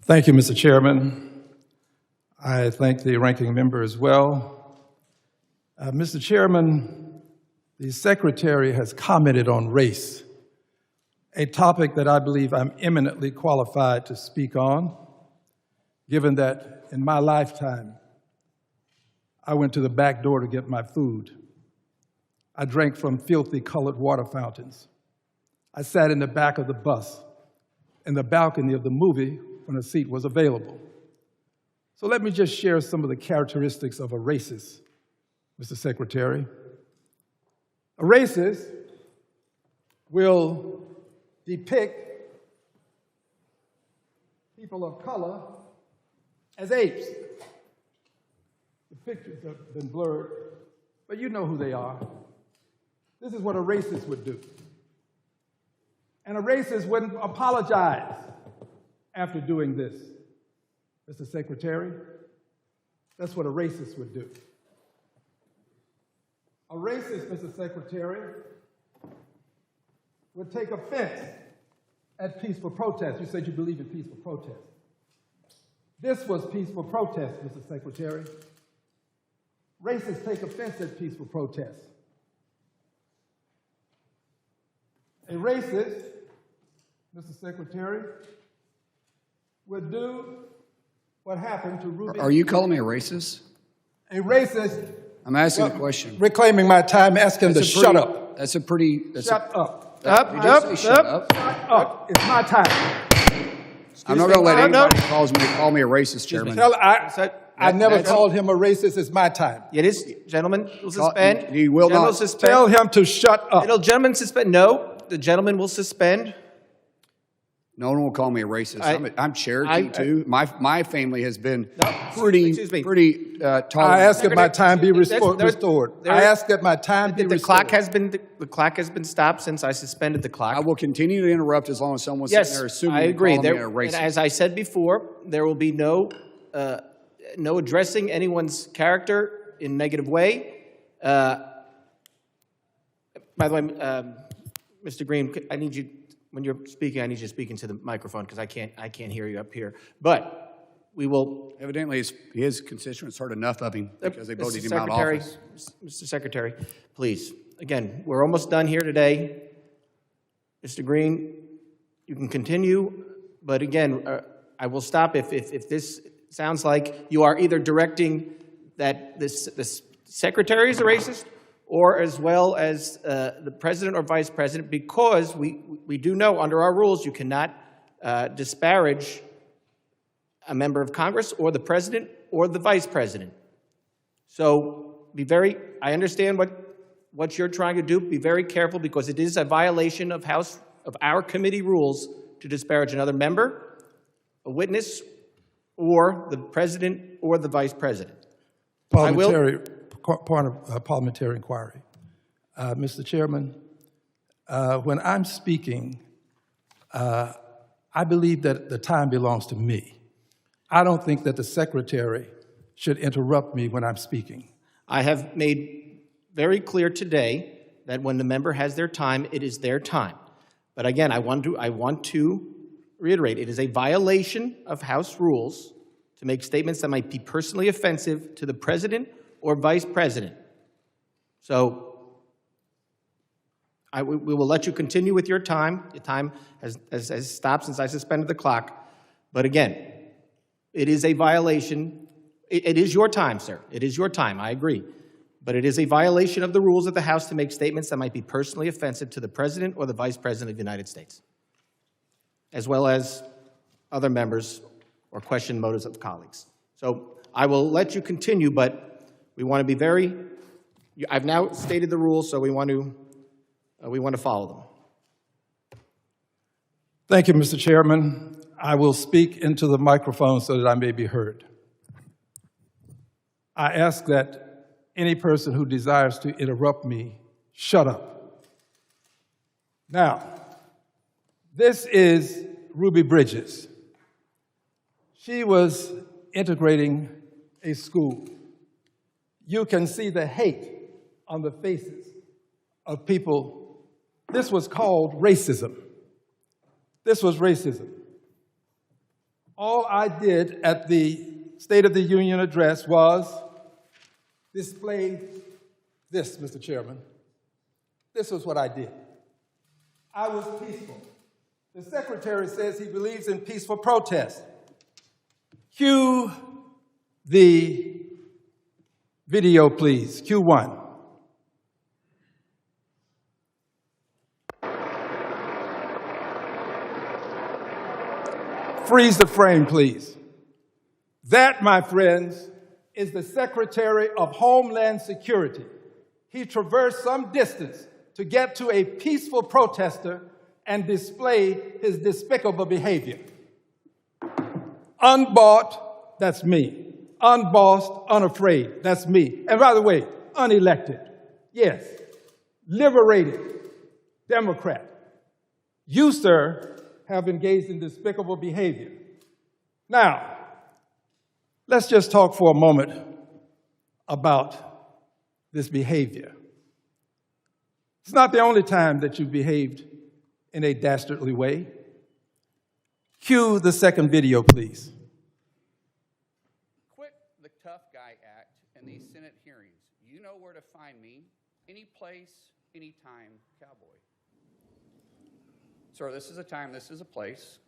Thank you, Mr. Chairman. I thank the ranking member as well. Mr. Chairman, the Secretary has commented on race, a topic that I believe I'm eminently qualified to speak on, given that in my lifetime, I went to the back door to get my food. I drank from filthy colored water fountains. I sat in the back of the bus, in the balcony of the movie when a seat was available. So let me just share some of the characteristics of a racist, Mr. Secretary. A racist will depict people of color as apes. The pictures have been blurred, but you know who they are. This is what a racist would do. And a racist wouldn't apologize after doing this. Mr. Secretary, that's what a racist would do. A racist, Mr. Secretary, would take offense at peaceful protest. You said you believe in peaceful protest. This was peaceful protest, Mr. Secretary. Racists take offense at peaceful protest. A racist, Mr. Secretary, would do what happened to Ruby. Are you calling me a racist? A racist. I'm asking a question. Reclaiming my time, ask him to shut up. That's a pretty. Shut up. Shut up. Shut up. It's my time. I'm not going to let anybody call me a racist, Chairman. I never called him a racist. It's my time. It is, gentlemen, will suspend. You will not. Tell him to shut up. Gentlemen, suspend. No, the gentleman will suspend. No one will call me a racist. I'm Cherokee, too. My family has been pretty tolerant. I ask that my time be restored. I ask that my time be restored. The clock has been stopped since I suspended the clock. I will continue to interrupt as long as someone's sitting there assuming I agree. me a racist. And as I said before, there will be no addressing anyone's character in a negative way. By the way, Mr. Green, I need you. When you're speaking, I need you to speak into the microphone because I can't hear you up here. But we will. Evidently, his constituents heard enough of him because they voted him out of office. Mr. Secretary, please. Again, we're almost done here today. Mr. Green, you can continue, but again, I will stop if this sounds like you are either directing that this secretary is a racist, or as well as the president or vice president, because we do know under our rules you cannot disparage a member of Congress or the president or the vice president. So I understand what you're trying to do. Be very careful because it is a violation of our committee rules to disparage another member, a witness, or the president or the vice president. Point of parliamentary inquiry. Mr. Chairman, when I'm speaking, I believe that the time belongs to me. I don't think that the secretary should interrupt me when I'm speaking. I have made very clear today that when the member has their time, it is their time. But again, I want to reiterate, it is a violation of House rules to make statements that might be personally offensive to the president or vice president. So we will let you continue with your time. The time has stopped since I suspended the clock. But again, it is a violation. It is your time, sir. It is your time, I agree. But it is a violation of the rules of the House to make statements that might be personally offensive to the president or the vice president of the United States, as well as other members or question motives of colleagues. So I will let you continue, but we want to be I've now stated the rules, so we want to follow them. Thank you, Mr. Chairman. I will speak into the microphone so that I may be heard. I ask that any person who desires to interrupt me, shut up. Now, this is Ruby Bridges. She was integrating a school. You can see the hate on the faces of people. This was called racism. This was racism. All I did at the State of the Union address was display this, Mr. Chairman. This was what I did. I was peaceful. The Secretary says he believes in peaceful protest. Cue the video, please. Cue one. Freeze the frame, please. That, my friends, is the Secretary of Homeland Security. He traversed some distance to get to a peaceful protester and display his despicable behavior. Unbought, that's me. Unbossed, unafraid, that's me. And by the way, unelected, yes. Liberated, Democrat. You, sir, have engaged in despicable behavior. Now, let's just talk for a moment about this behavior. It's not the only time that you've behaved in a dastardly way. Cue the second video, please. Quit the tough guy act in these Senate hearings. You know where to find me, any place, any time, cowboy. Sir, this is a time, this is a place.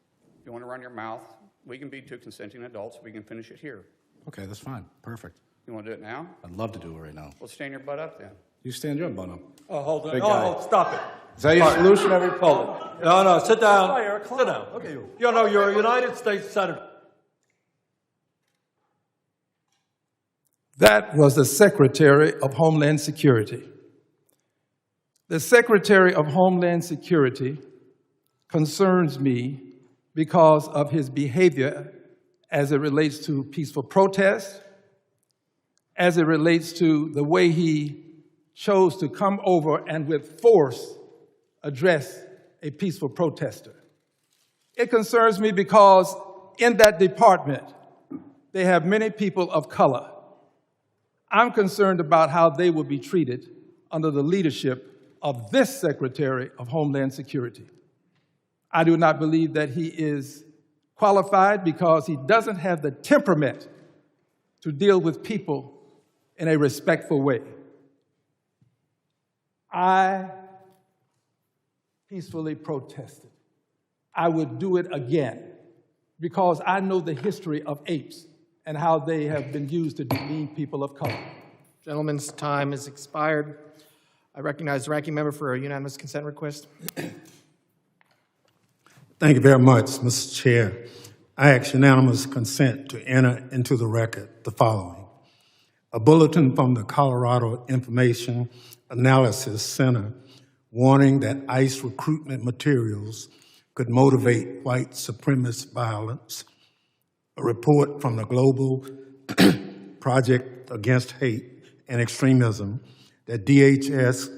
If you want to run your mouth, we can be two consenting adults. We can finish it here. Okay, that's fine. Perfect. You want to do it now? I'd love to do it right now. Well, stand your butt up then. You stand your butt up. Oh, hold on. Big Oh, guy. oh, stop it. Is that your solution every Hold it. No, no, sit down. Eric, Sit down. Okay, you know, you're a United States Senator. That was the Secretary of Homeland Security. The Secretary of Homeland Security concerns me because of his behavior as it relates to peaceful protest, as it relates to the way he chose to come over and with force address a peaceful protester. It concerns me because in that department, they have many people of color. I'm concerned about how they will be treated under the leadership of this Secretary of Homeland Security. I do not believe that he is qualified because he doesn't have the temperament to deal with people in a respectful way. I peacefully protested. I would do it again because I know the history of apes and how they have been used to demean people of color. Gentleman's time has expired. I recognize the ranking member for a unanimous consent request. Thank you very much, Mr. Chair. I ask unanimous consent to enter into the record the following. A bulletin from the Colorado Information Analysis Center warning that ICE recruitment materials could motivate white supremacist violence. A report from the Global Project Against Hate and Extremism that DHS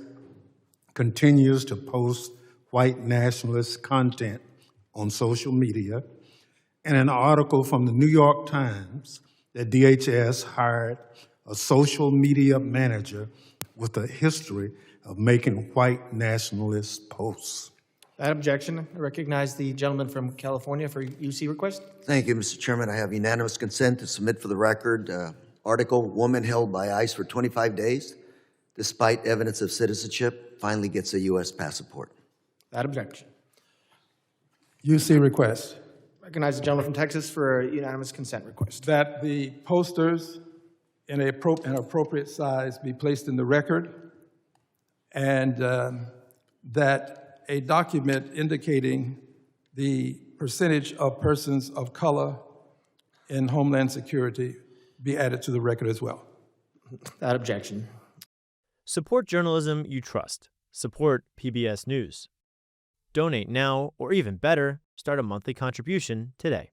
continues to post white nationalist content on social media, and an article from the New York Times that DHS hired a social media manager with a history of making white nationalist posts. That objection, I recognize the gentleman from California for UC request. Thank you, Mr. Chairman. I have unanimous consent to submit for the record article, woman held by ICE for 25 days, despite evidence of citizenship, finally gets a U.S. passport. That objection. UC request. Recognize the gentleman from Texas for a unanimous consent request. That the posters in an appropriate size be placed in the record, and that a document indicating the percentage of persons of color in Homeland Security be added to the record as well. That objection. Support journalism you trust. Support PBS News. Donate now, or even better, start a monthly contribution today.